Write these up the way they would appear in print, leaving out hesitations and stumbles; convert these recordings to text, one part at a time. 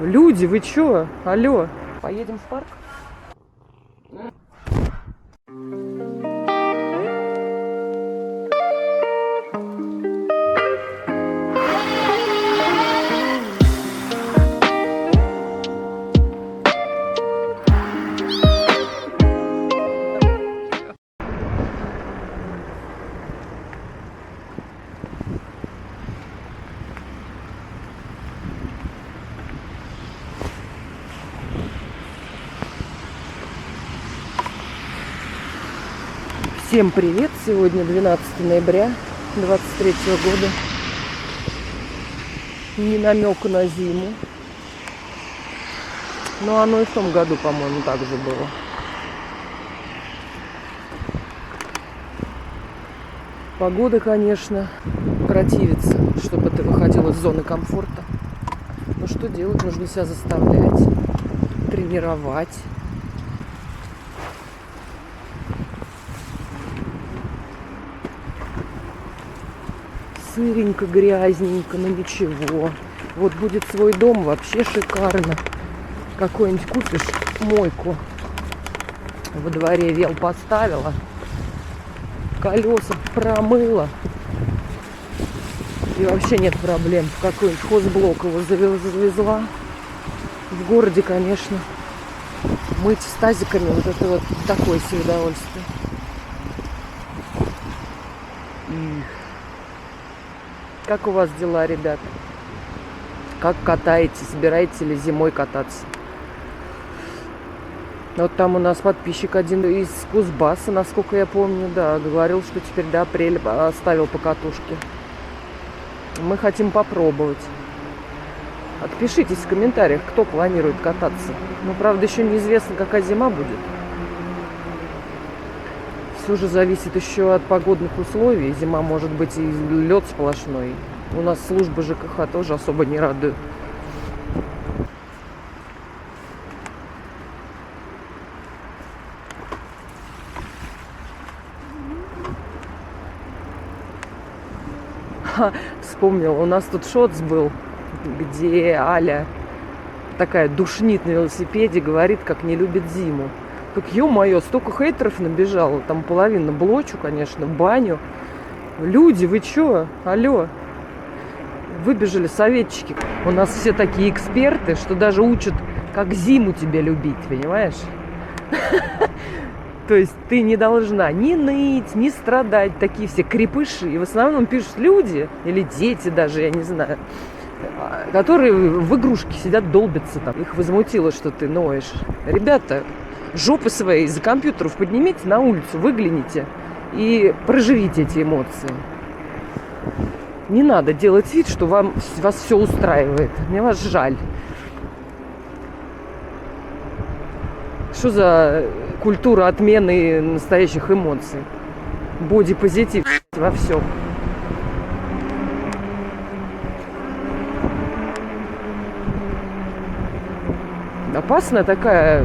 Люди, вы чё? Алло. Поедем в парк? Всем привет! Сегодня 12 ноября 23 года. Ни намека на зиму. Но оно и в том году, по-моему, так же было. Погода, конечно, противится, чтобы ты выходил из зоны комфорта. Но что делать? Нужно себя заставлять, тренировать. Сыренько, грязненько, но ничего. Вот будет свой дом, вообще шикарно. Какой-нибудь купишь мойку. Во дворе вел поставила. Колеса промыла. И вообще нет проблем. В какой-нибудь хозблок его завезла. В городе, конечно, мыть с тазиками, вот это вот такое себе удовольствие. Как у вас дела, ребята? Как катаетесь? Собираетесь ли зимой кататься? Вот там у нас подписчик один из Кузбасса, насколько я помню, да, говорил, что теперь до апреля оставил покатушки. Мы хотим попробовать. Отпишитесь в комментариях, кто планирует кататься. Ну, правда, еще неизвестно, какая зима будет. Все же зависит еще от погодных условий. Зима может быть и лед сплошной. У нас служба ЖКХ тоже особо не радует. Вспомнила, у нас тут шотс был, где Аля такая душнит на велосипеде, говорит, как не любит зиму. Так, ё-моё, столько хейтеров набежало. Там половина блочу, конечно, баню. Люди, вы чё? Алло. Выбежали советчики. У нас все такие эксперты, что даже учат, как зиму тебя любить, понимаешь? То есть ты не должна ни ныть, ни страдать. Такие все крепыши. И в основном пишут люди, или дети даже, я не знаю, которые в игрушки сидят, долбятся там. Их возмутило, что ты ноешь. Ребята, жопы свои из-за компьютеров поднимите на улицу, выгляните и проживите эти эмоции. Не надо делать вид, что вас все устраивает. Мне вас жаль. Что за культура отмены настоящих эмоций? Бодипозитив во всем. Опасная такая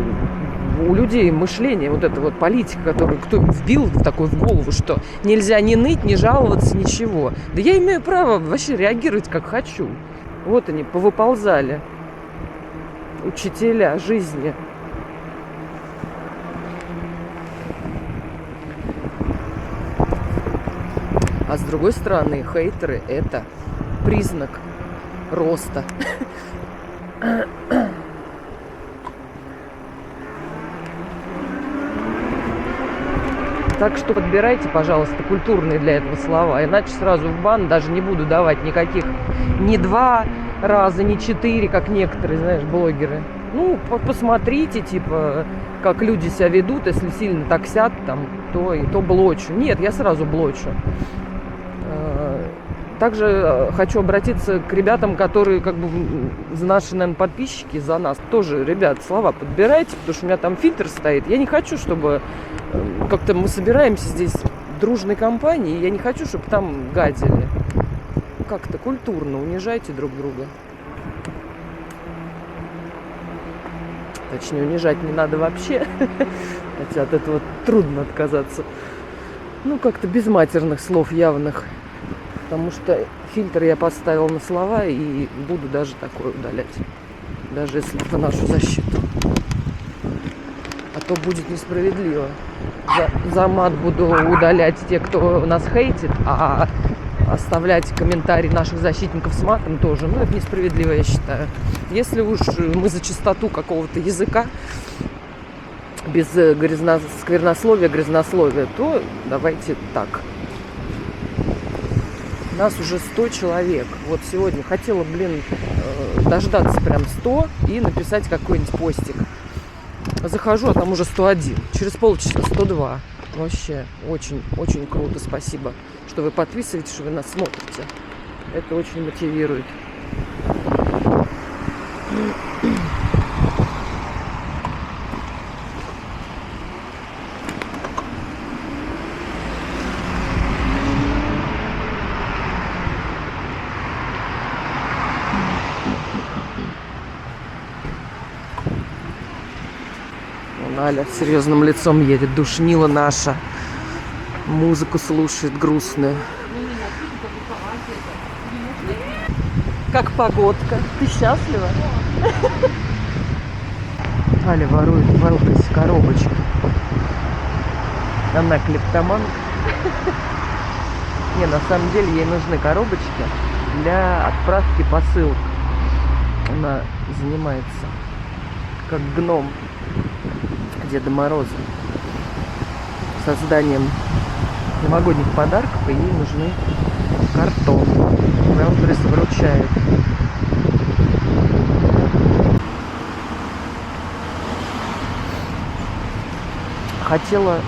у людей мышление, вот эта вот политика, которую кто вбил в такую в голову, что нельзя ни ныть, ни жаловаться, ничего. Да я имею право вообще реагировать как хочу. Вот они, повыползали. Учителя жизни. А с другой стороны, хейтеры – это признак роста. Так что подбирайте, пожалуйста, культурные для этого слова. Иначе сразу в бан даже не буду давать никаких ни 2 раза, ни 4, как некоторые, знаешь, блогеры. Ну, посмотрите, типа, как люди себя ведут. Если сильно таксят, там, то блочу. Нет, я сразу блочу. Также хочу обратиться к ребятам, которые как бы наши, наверное, подписчики за нас. Тоже, ребят, слова подбирайте, потому что у меня там фильтр стоит. Я не хочу, чтобы как-то мы собираемся здесь дружной компанией, и я не хочу, чтобы там гадили. Как-то культурно унижайте друг друга. Точнее, унижать не надо вообще. Хотя от этого трудно отказаться. Ну, как-то без матерных слов явных. Потому что фильтр я поставил на слова и буду даже такое удалять. даже если по нашу защиту. А то будет несправедливо. За мат буду удалять те, кто нас хейтит, а оставлять комментарии наших защитников с матом тоже. Ну, это несправедливо, я считаю. Если уж мы за чистоту какого-то языка, без сквернословия, то давайте так. Нас уже 100 человек. Вот сегодня хотела, дождаться прям 100 и написать какой-нибудь постик. Захожу, а там уже 101. Через полчаса 102. Вообще очень, очень круто. Спасибо, что вы подписываетесь, что вы нас смотрите. Это очень мотивирует. Аля серьезным лицом едет, душнила наша. Музыку слушает грустную. Как погодка. Ты счастлива? Аля ворует из коробочки. Она клептоманка. Не, на самом деле ей нужны коробочки для отправки посылок. Она занимается как гном Деда Мороза созданием новогодних подарков, и ей нужны картон. Велдрис выручает. Хотела...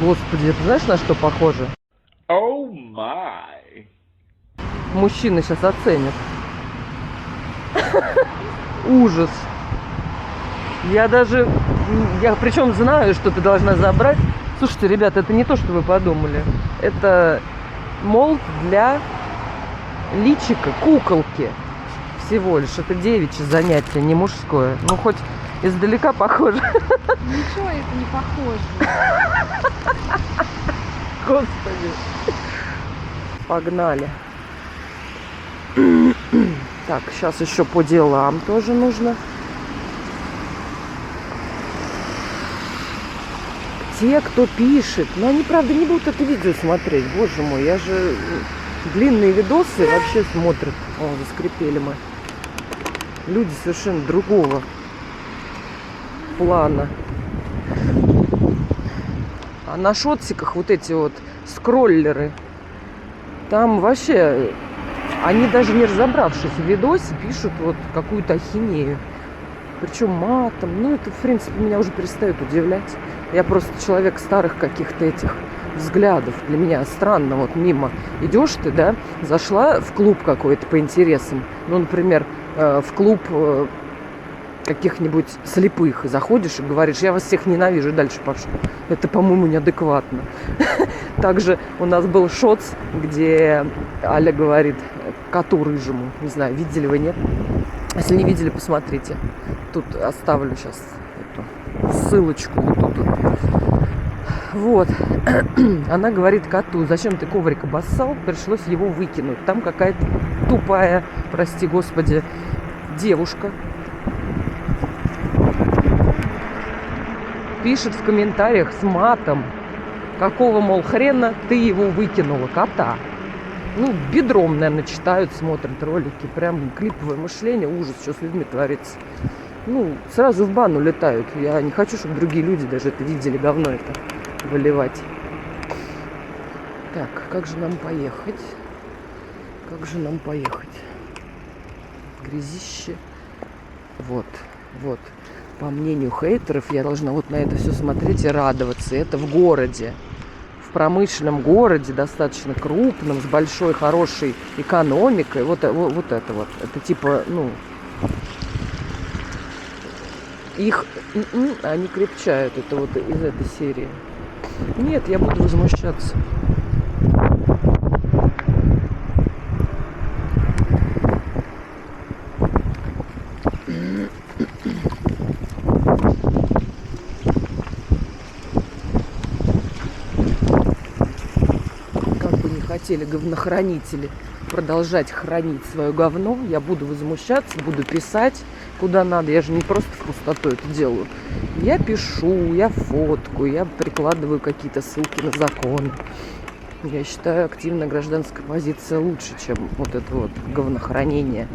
Господи, ты знаешь, на что похоже? Oh my. Мужчины сейчас оценят. Ужас. Я причем знаю, что ты должна забрать. Слушайте, ребята, это не то, что вы подумали. Это молд для личика, куколки. Всего лишь. Это девичье занятие, не мужское. Ну, хоть издалека похоже. Ничего это не похоже. Господи. Погнали. Так, сейчас еще по делам тоже нужно. Те, кто пишет, но они, правда, не будут это видео смотреть. Боже мой, я же длинные видосы вообще смотрят. О, заскрипели мы. Люди совершенно другого плана. А на шотсиках вот эти вот скроллеры, там вообще, они даже не разобравшись в видосе, пишут вот какую-то ахинею. Причем матом. Ну, это, в принципе, меня уже перестает удивлять. Я просто человек старых каких-то этих взглядов. Для меня странно, вот мимо идешь ты, да, зашла в клуб какой-то по интересам. Ну, например, в клуб каких-нибудь слепых. Заходишь и говоришь: я вас всех ненавижу, и дальше пошел. Это, по-моему, неадекватно. Также у нас был шоц, где Аля говорит коту рыжему. Не знаю, видели вы, нет? Если не видели, посмотрите. Тут оставлю сейчас эту ссылочку вот тут. Вот. Она говорит коту: зачем ты коврик обоссал? Пришлось его выкинуть. Там какая-то тупая, прости господи, девушка пишет в комментариях с матом: какого, мол, хрена ты его выкинула, кота? Ну, бедром, наверное, читают, смотрят ролики. Прям клиповое мышление, ужас, что с людьми творится. Ну, сразу в бану летают. Я не хочу, чтобы другие люди даже это видели, говно это выливать. Так, как же нам поехать? Как же нам поехать? Грязище. Вот, вот. По мнению хейтеров, я должна вот на это все смотреть и радоваться. Это в городе. В промышленном городе, достаточно крупном, с большой, хорошей экономикой. Вот это вот. Это типа, ну... Их, они крепчают, это вот из этой серии. Нет, я буду возмущаться. Как бы не хотели говнохранители продолжать хранить свое говно, я буду возмущаться, буду писать. куда надо. Я же не просто в пустоту это делаю. Я пишу, я фоткаю, я прикладываю какие-то ссылки на законы. Я считаю, активная гражданская позиция лучше, чем вот это вот говнохранение.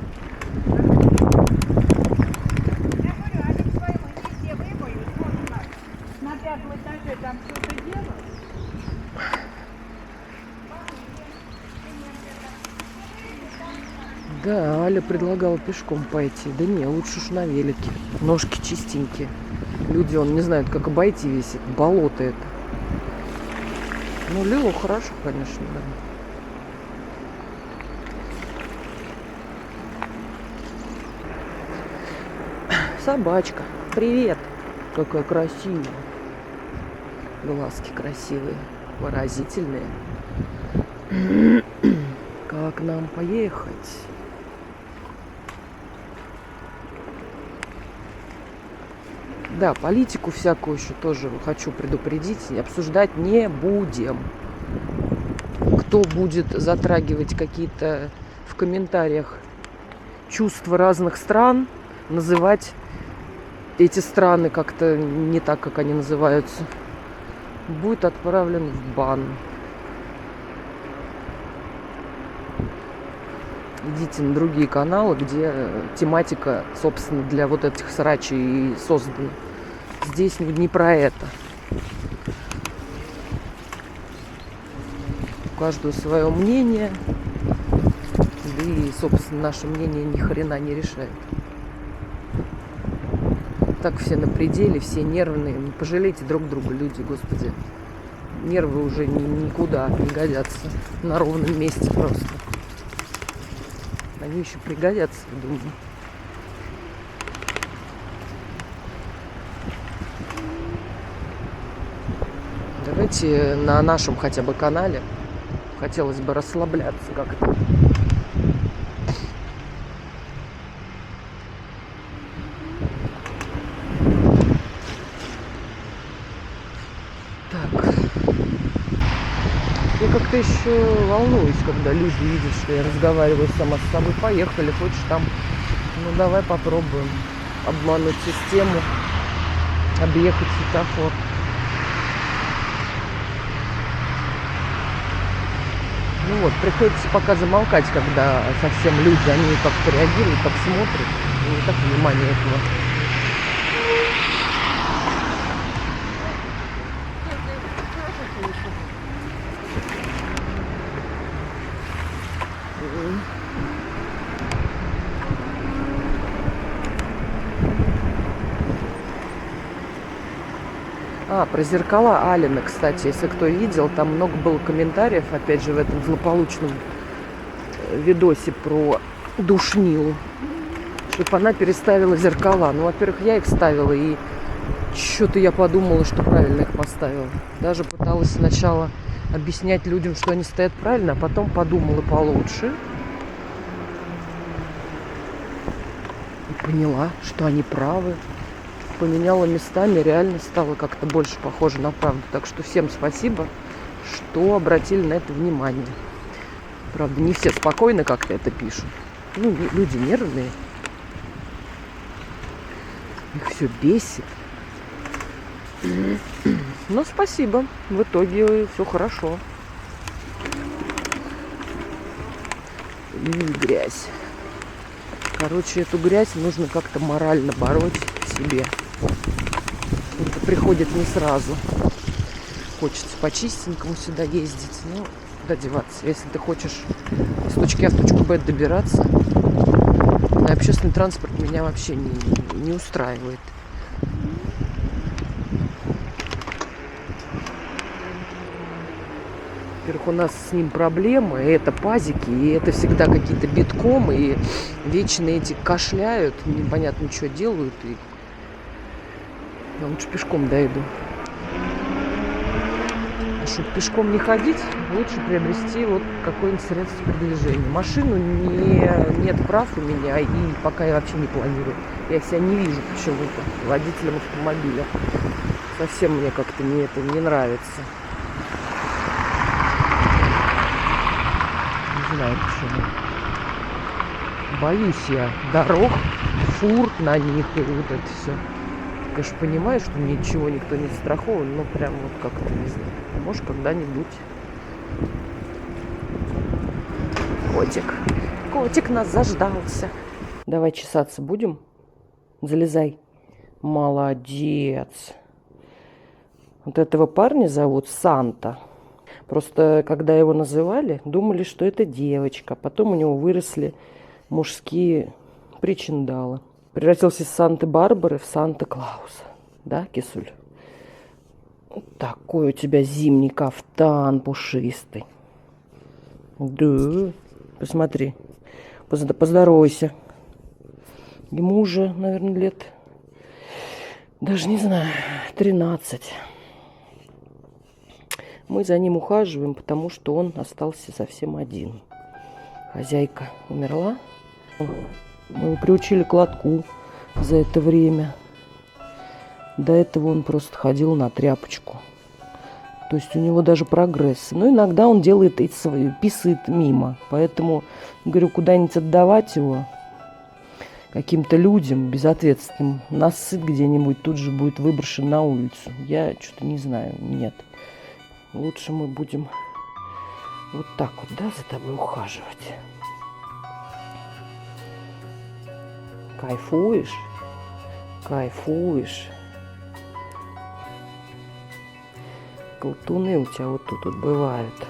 Да, Аля предлагала пешком пойти. Да не, лучше уж на велике. Ножки чистенькие. Люди, он не знают, как обойти весь это болото это. Ну, Лилу хорошо, конечно, да. Собачка. Привет. Какая красивая. Глазки красивые, выразительные. Как нам поехать? Да, политику всякую еще тоже хочу предупредить. Обсуждать не будем. Кто будет затрагивать какие-то в комментариях чувства разных стран, называть эти страны как-то не так, как они называются, будет отправлен в бан. Идите на другие каналы, где тематика, собственно, для вот этих срачей и создана. Здесь не про это. У каждого свое мнение. Да и, собственно, наше мнение ни хрена не решает. Так все на пределе, все нервные. Не пожалейте друг друга, люди, господи. Нервы уже никуда не годятся. На ровном месте просто. Они еще пригодятся, я думаю. Давайте на нашем хотя бы канале хотелось бы расслабляться как-то. Так. Я как-то еще волнуюсь, когда люди видят, что я разговариваю сама с собой. Поехали, хочешь там? Ну, давай попробуем обмануть систему, объехать светофор. Ну вот, приходится пока замолкать, когда совсем люди, они как-то реагируют, как смотрят. И не так внимания этого. Про зеркала Алины, кстати, если кто видел, там много было комментариев, опять же, в этом злополучном видосе про душнилу, чтобы она переставила зеркала. Ну, во-первых, я их ставила, и что-то я подумала, что правильно их поставила. Даже пыталась сначала объяснять людям, что они стоят правильно, а потом подумала получше. И поняла, что они правы. Поменяла местами, реально стало как-то больше похоже на правду. Так что всем спасибо, что обратили на это внимание. Правда, не все спокойно как-то это пишут. Ну, люди нервные. Их все бесит. Но спасибо. В итоге все хорошо. И грязь. Короче, эту грязь нужно как-то морально бороть в себе. Это приходит не сразу. Хочется по чистенькому сюда ездить. Ну, куда деваться? Если ты хочешь из точки А в точку Б добираться, на общественный транспорт меня вообще не устраивает. Во-первых, у нас с ним проблемы, и это пазики, и это всегда какие-то битком, и вечно эти кашляют, непонятно, что делают, и я лучше пешком дойду. А чтобы пешком не ходить, лучше приобрести вот какое-нибудь средство передвижения. Машину нет прав у меня, и пока я вообще не планирую. Я себя не вижу почему-то водителем автомобиля. Совсем мне как-то это не нравится. Не знаю почему. Боюсь я дорог, фур на них и вот это все. Конечно, понимаю, что ничего никто не застрахован, но прям вот как-то не знаю. Может, когда-нибудь. Котик нас заждался. Давай чесаться будем? Залезай. Молодец. Вот этого парня зовут Санта. Просто, когда его называли, думали, что это девочка. Потом у него выросли мужские причиндалы. Превратился из Санты-Барбары в Санта-Клауса. Да, кисуль? Такой у тебя зимний кафтан пушистый. Да, посмотри. Поздоровайся. Ему уже, наверное, лет, даже не знаю, 13. Мы за ним ухаживаем, потому что он остался совсем один. Хозяйка умерла. Мы его приучили к лотку за это время. До этого он просто ходил на тряпочку. То есть у него даже прогресс. Но иногда он делает и свои, писает мимо. Поэтому, говорю, куда-нибудь отдавать его каким-то людям безответственным, насыт где-нибудь, тут же будет выброшен на улицу. Я что-то не знаю, нет. Лучше мы будем вот так вот, да, за тобой ухаживать. Кайфуешь? Кайфуешь? Колтуны у тебя вот тут вот бывают.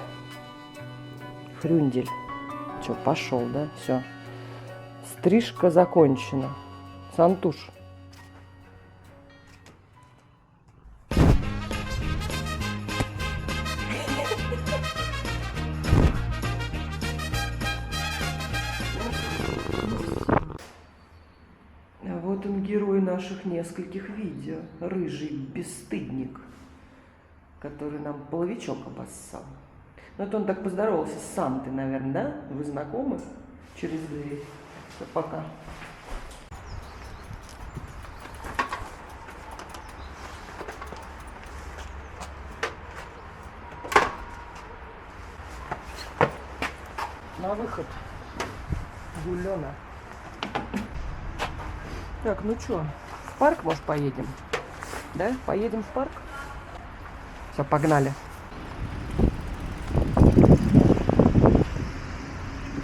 Хрюндель. Че, пошел, да? Все. Стрижка закончена. Сантуш. А вот он, герой наших нескольких видео. Рыжий бесстыдник, который нам половичок обоссал. Ну, это он так поздоровался с Сантой, наверное, да? Вы знакомы? Через дверь. Все, пока. На выход. Гулёна. Так, ну чё, в парк, может, поедем? Да? Поедем в парк? Все, погнали.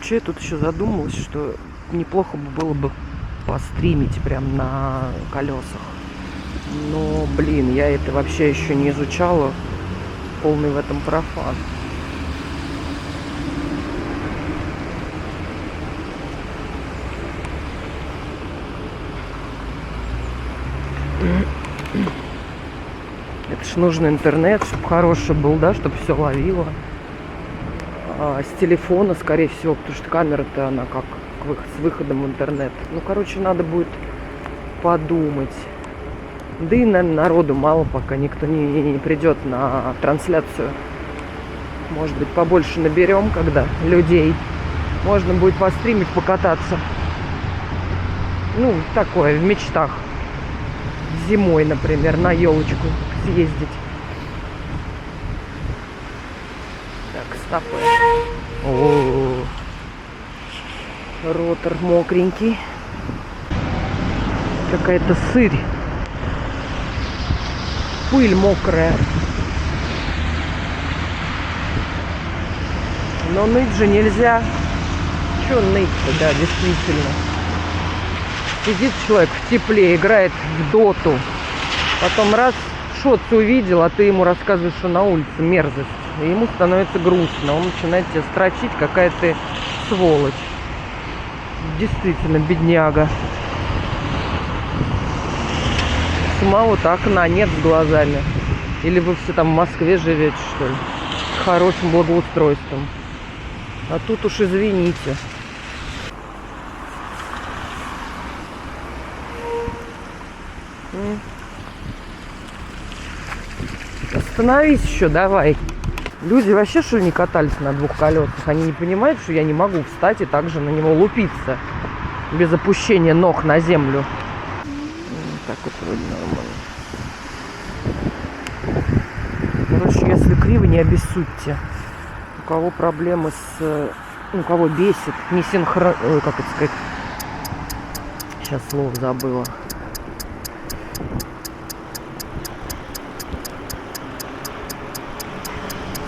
Че я тут еще задумалась, что неплохо бы было бы постримить прям на колесах. Но, блин, я это вообще еще не изучала. Полный в этом профан. Это ж нужен интернет, чтобы хороший был, да, чтобы все ловило. А с телефона, скорее всего, потому что камера-то она как с выходом в интернет. Ну, короче, надо будет подумать. Да и, наверное, народу мало, пока никто не придет на трансляцию. Может быть, побольше наберем, когда людей. Можно будет постримить, покататься. Ну, такое, в мечтах. Зимой, например, на елочку съездить. Так, стопы. О, ротор мокренький. Какая-то сырь. Пыль мокрая. Но ныть же нельзя. Чё ныть-то, да, действительно. Сидит человек в тепле, играет в доту. Потом раз шотс увидел, а ты ему рассказываешь, что на улице мерзость. И ему становится грустно. Он начинает тебя строчить, какая ты сволочь. Действительно, бедняга. Самого-то окна нет с глазами. Или вы все там в Москве живете, что ли? С хорошим благоустройством. А тут уж извините. Остановись еще, давай. Люди вообще, что ли, не катались на двух колесах? Они не понимают, что я не могу встать и также на него лупиться. Без опущения ног на землю. Так вот вроде нормально. Короче, если криво, не обессудьте. У кого проблемы с Ну, кого бесит, не синхрон... Ой, как это сказать? Сейчас слово забыла.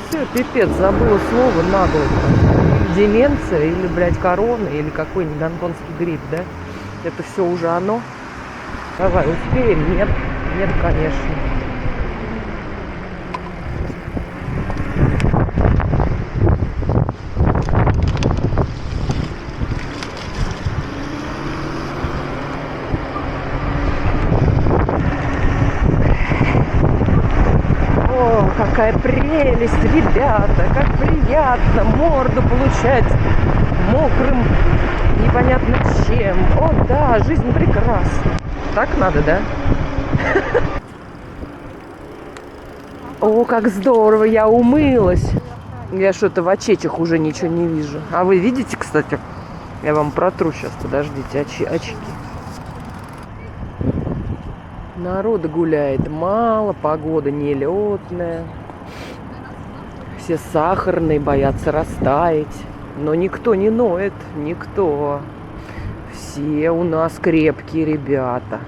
Все, пипец, забыла слово нагло. Деменция или, блядь, корона, или какой-нибудь гонконгский грипп, да? Это все уже оно. Давай, успеем? Нет, нет, конечно. О, какая прелесть, ребята, как приятно морду получать мокрым, непонятно чем. О, да, жизнь прекрасна. Так надо, да? О, как здорово, я умылась. Я что-то в очечах уже ничего не вижу. А вы видите, кстати? Я вам протру сейчас, подождите, очки. Народа гуляет мало, погода нелетная. Все сахарные, боятся растаять. Но никто не ноет, никто. Все у нас крепкие ребята.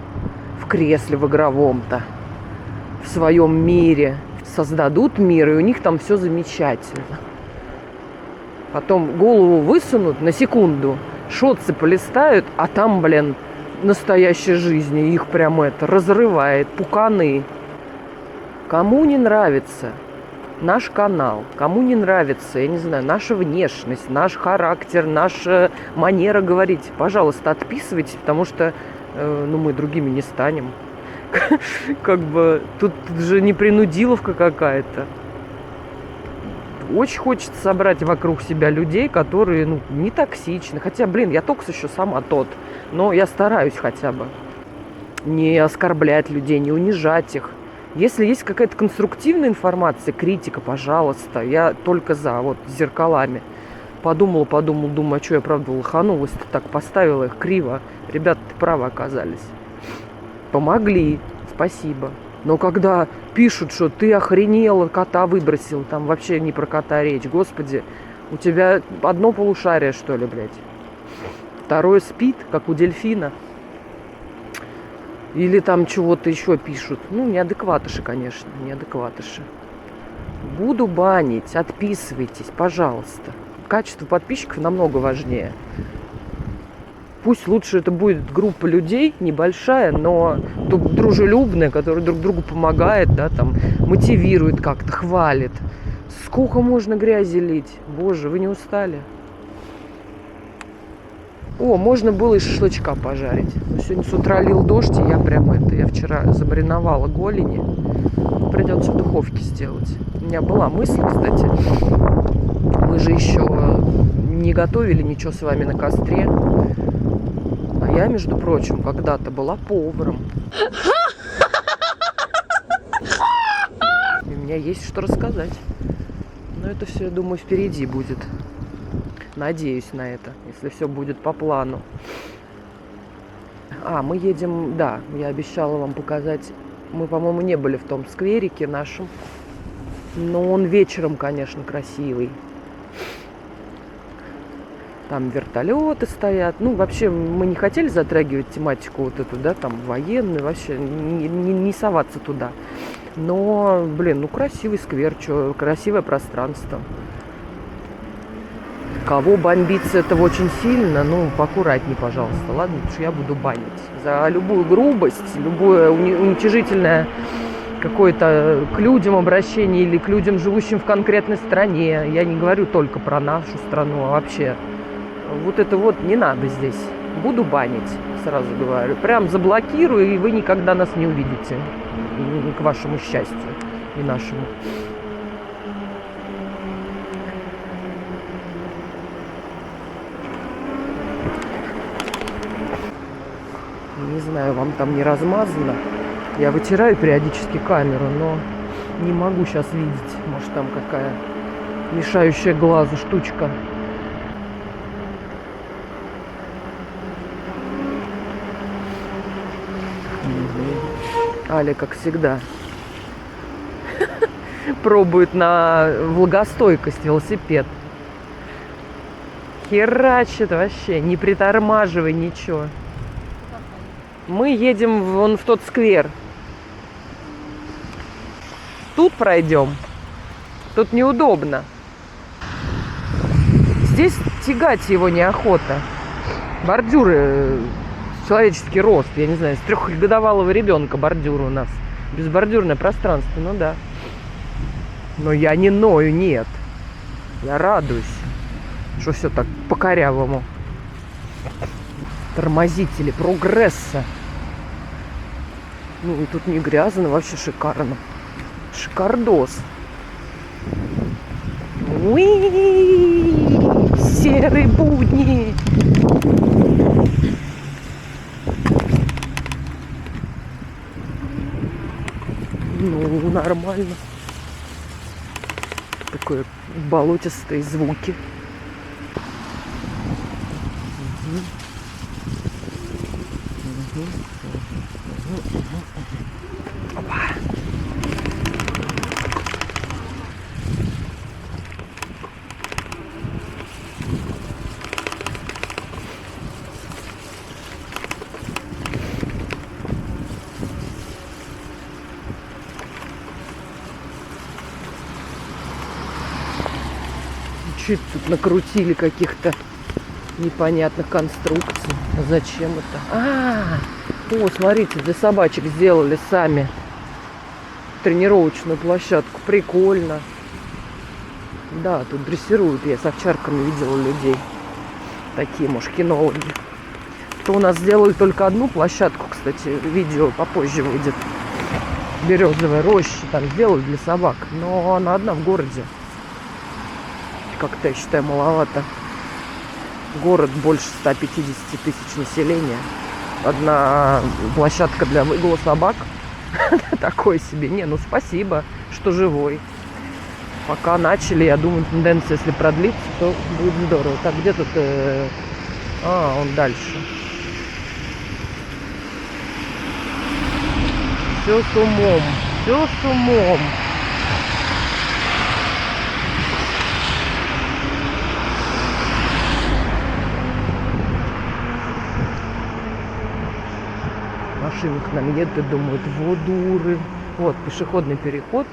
В кресле в игровом-то. В своем мире. Создадут мир, и у них там все замечательно. Потом голову высунут на секунду, шотсы полистают, а там, блин, настоящей жизни их прям это разрывает, пуканы. Кому не нравится наш канал, кому не нравится, я не знаю, наша внешность, наш характер, наша манера говорить, пожалуйста, отписывайтесь, потому что мы другими не станем. Как бы тут же не принудиловка какая-то. Очень хочется собрать вокруг себя людей, которые, не токсичны. Хотя, я токс еще сама тот. Но я стараюсь хотя бы не оскорблять людей, не унижать их. Если есть какая-то конструктивная информация, критика, пожалуйста, я только за, вот, с зеркалами. Подумала, думаю, а что я, правда, лоханулась-то, так поставила их криво. Ребята, правы оказались. Помогли, спасибо. Но когда пишут, что ты охренела, кота выбросил, там вообще не про кота речь. Господи, у тебя одно полушарие, что ли, блядь? Второе спит, как у дельфина. Или там чего-то еще пишут. Неадекватыши, конечно, неадекватыши. Буду банить, отписывайтесь, пожалуйста. Качество подписчиков намного важнее. Пусть лучше это будет группа людей, небольшая, но дружелюбная, которая друг другу помогает, да, там, мотивирует как-то, хвалит. Сколько можно грязи лить? Боже, вы не устали? О, можно было и шашлычка пожарить. Сегодня с утра лил дождь, и я вчера замариновала голени. Придется в духовке сделать. У меня была мысль, кстати, мы же еще не готовили ничего с вами на костре. А я, между прочим, когда-то была поваром. И у меня есть что рассказать. Но это все, я думаю, впереди будет. Надеюсь на это, если все будет по плану. Мы едем, да, я обещала вам показать. Мы, по-моему, не были в том скверике нашем. Но он вечером, конечно, красивый. Там вертолеты стоят. Вообще, мы не хотели затрагивать тематику вот эту, да, там, военную, вообще не соваться туда. Но, красивый сквер, красивое пространство. Кого бомбить с этого очень сильно, поаккуратней, пожалуйста, ладно? Потому что я буду банить. За любую грубость, любое уничижительное какое-то к людям обращение или к людям, живущим в конкретной стране. Я не говорю только про нашу страну, а вообще. Вот это вот не надо здесь. Буду банить, сразу говорю. Прям заблокирую, и вы никогда нас не увидите. К вашему счастью и нашему. Не знаю, вам там не размазано. Я вытираю периодически камеру, но не могу сейчас видеть. Может, там какая мешающая глазу штучка. Аля, как всегда, пробует на влагостойкость велосипед. херачит вообще, не притормаживай, ничего. Мы едем вон в тот сквер. Тут пройдем. Тут неудобно. Здесь тягать его неохота. Бордюры, человеческий рост, я не знаю, с 3-годовалого ребенка бордюры у нас. Безбордюрное пространство, ну да. Но я не ною, нет. Я радуюсь, что все так по-корявому. Тормозители прогресса. Ну и тут не грязно, вообще шикарно. Шикардос. Уи! Серые будни. Ну, нормально. Такое болотистые звуки. Опа. Чуть тут накрутили каких-то непонятных конструкций. А зачем это? О, смотрите, для собачек сделали сами тренировочную площадку. Прикольно. Да, тут дрессируют. Я с овчарками видела людей. Такие мушкинологи. То у нас сделали только одну площадку, кстати, видео попозже выйдет. Березовая роща там сделали для собак. Но она одна в городе. Как-то, я считаю, маловато. Город больше 150 тысяч населения. Одна площадка для выгула собак. Такой себе. Не, ну спасибо, что живой. Пока начали, я думаю, тенденция, если продлится, то будет здорово. Так, где тут... он дальше. Все с умом. Все с умом. Машины к нам едут и думают, вот дуры. Вот пешеходный переход.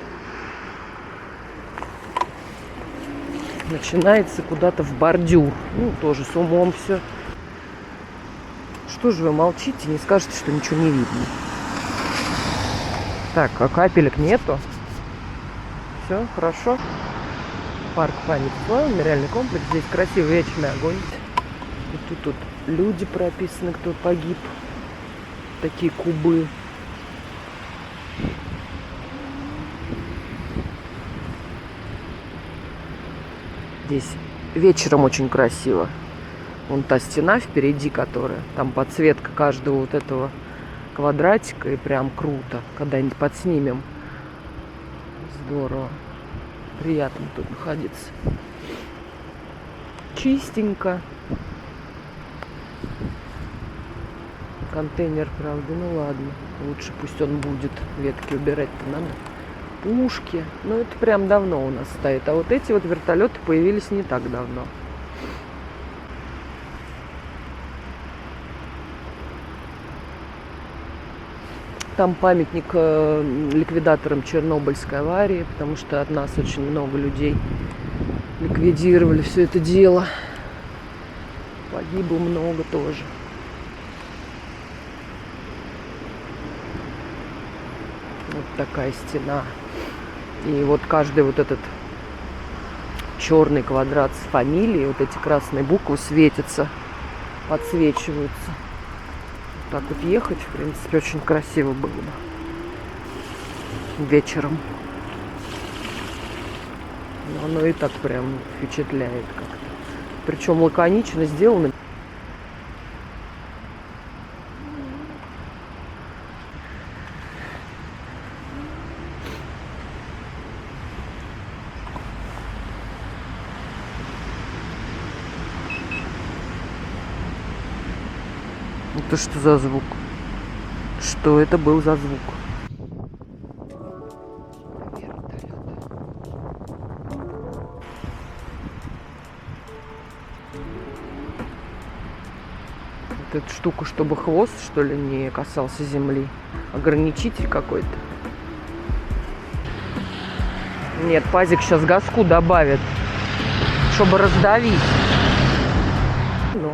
Начинается куда-то в бордюр. Ну, тоже с умом все. Что же вы молчите, не скажете, что ничего не видно? Так, а капелек нету. Все, хорошо. Парк памяти славы, мемориальный комплекс. Здесь красивый вечный огонь. И тут люди прописаны, кто погиб. Такие кубы. Здесь вечером очень красиво. Вон та стена впереди, которая. Там подсветка каждого вот этого квадратика. И прям круто. Когда-нибудь подснимем. Здорово. Приятно тут находиться. Чистенько. Контейнер, правда, ну ладно. Лучше пусть он будет. Ветки убирать-то надо. Пушки. Ну, это прям давно у нас стоит. А вот эти вот вертолеты появились не так давно. Там памятник ликвидаторам Чернобыльской аварии, потому что от нас очень много людей ликвидировали все это дело. Погибло много тоже. Вот такая стена. И вот каждый вот этот черный квадрат с фамилией, вот эти красные буквы светятся, подсвечиваются. Так вот ехать, в принципе, очень красиво было бы вечером. Но оно и так прям впечатляет как-то. Причем лаконично сделано. Это что за звук? Что это был за звук? какая-то штука, чтобы хвост, что ли, не касался земли. Ограничитель какой-то. Нет, пазик сейчас газку добавит, чтобы раздавить. Ну,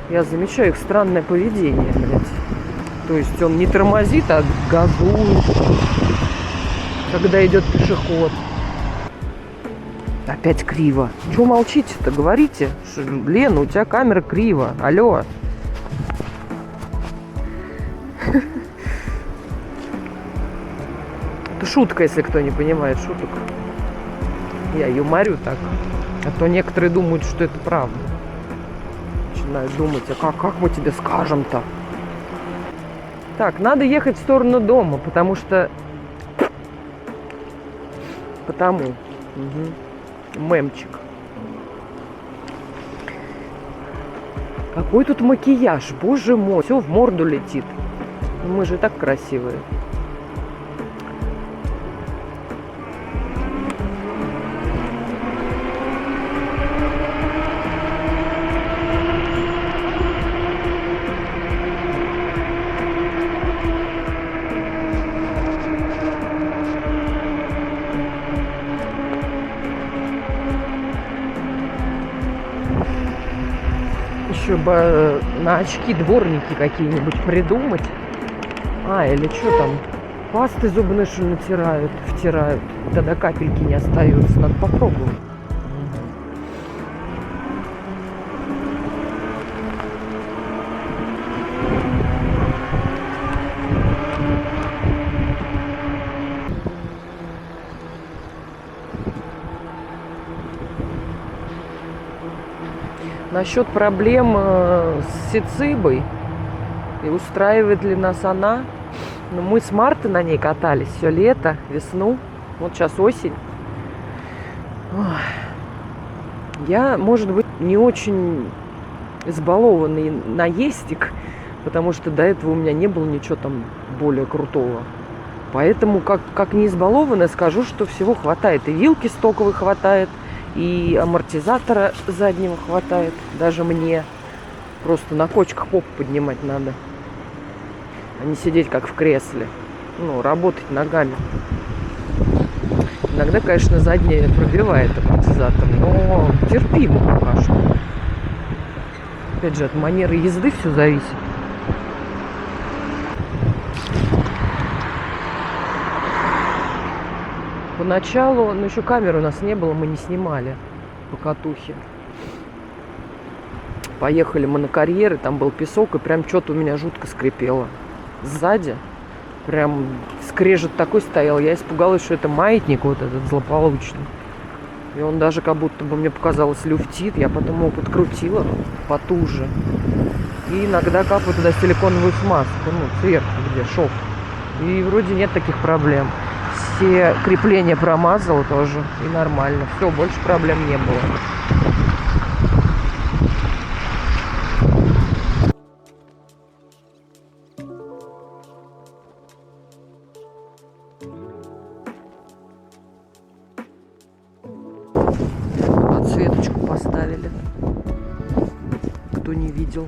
я замечаю их странное поведение, блядь. То есть он не тормозит, а газует, когда идет пешеход. Опять криво. Чего молчите-то? Говорите. Лена, у тебя камера криво. Алло. Это шутка, если кто не понимает шуток. Я юморю так. А то некоторые думают, что это правда. Начинают думать, а как мы тебе скажем-то? Так, надо ехать в сторону дома, потому что... Мемчик. Какой тут макияж, боже мой. Все в морду летит. Мы же так красивые. Еще бы на очки дворники какие-нибудь придумать. Или что там? Пасты зубные что натирают, втирают. Тогда капельки не остаются. Надо попробовать. Насчет проблем с Сицибой и устраивает ли нас она. Ну, мы с марта на ней катались все лето, весну. Вот сейчас осень. Я, может быть, не очень избалованный наездик, потому что до этого у меня не было ничего там более крутого. Поэтому, как не избалованная, скажу, что всего хватает. И вилки стоковой хватает, и амортизатора заднего хватает. Даже мне просто на кочках попу поднимать надо, а не сидеть как в кресле. Ну, работать ногами. Иногда, конечно, заднее пробивает амортизатор, но терпимо пока что. Опять же, от манеры езды все зависит. Поначалу, еще камеры у нас не было, мы не снимали по катухе. Поехали мы на карьеры, там был песок, и прям что-то у меня жутко скрипело. Сзади прям скрежет такой стоял, я испугалась, что это маятник вот этот злополучный. И он даже как будто бы, мне показалось, люфтит. Я потом его подкрутила потуже. И иногда капаю туда силиконовую смазку, сверху, где шов. И вроде нет таких проблем. Все крепления промазала тоже, и нормально. Все, больше проблем не было. Подсветочку поставили, кто не видел.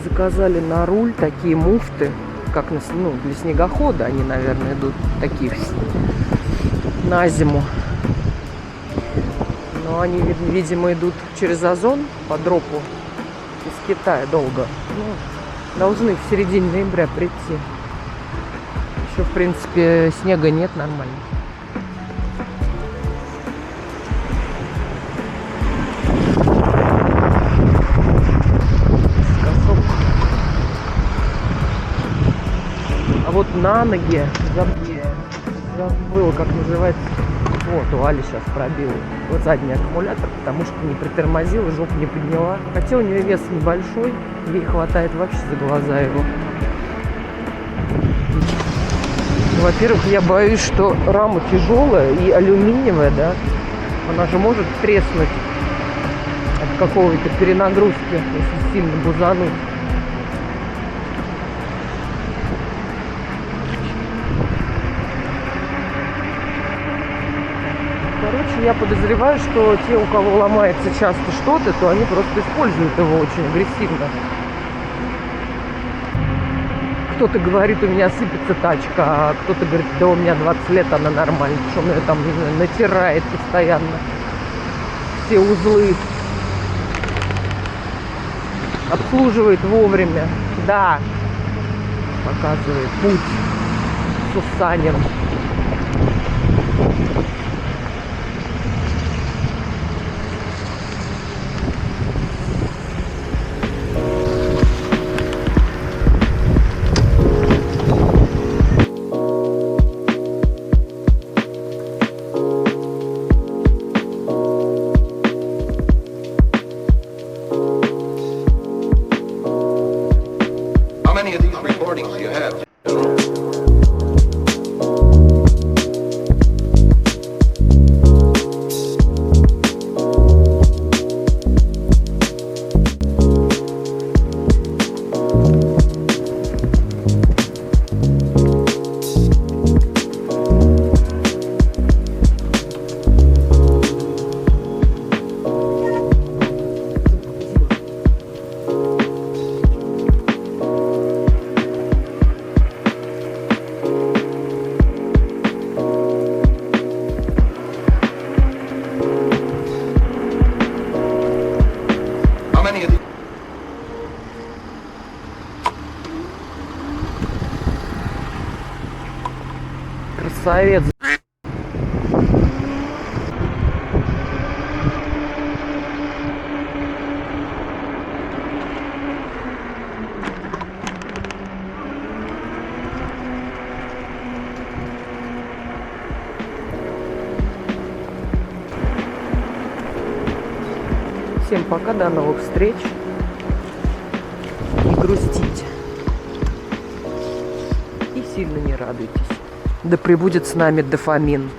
Заказали на руль такие муфты, как для снегохода. Они, наверное, идут такие на зиму. Но они, видимо, идут через Озон по дропу из Китая долго. Должны в середине ноября прийти. Еще, в принципе, снега нет, нормально. А вот на ноги забыл, как называется, Вот, у Али сейчас пробил вот задний аккумулятор, потому что не притормозила, жопу не подняла. Хотя у нее вес небольшой, ей хватает вообще за глаза его. Во-первых, я боюсь, что рама тяжелая и алюминиевая, да, она же может треснуть от какой-то перенагрузки, если сильно бузануть. Короче, я подозреваю, что те, у кого ломается часто что-то, то они просто используют его очень агрессивно. Кто-то говорит, у меня сыпется тачка, а кто-то говорит, да у меня 20 лет, она нормальная, что он ее там натирает постоянно. Все узлы. Обслуживает вовремя. Да. Показывает путь Сусанин. How many of these recordings do you have? How many of these? Красавец. Всем пока, до новых встреч. Не грустите. И сильно не радуйтесь. Да пребудет с нами дофамин.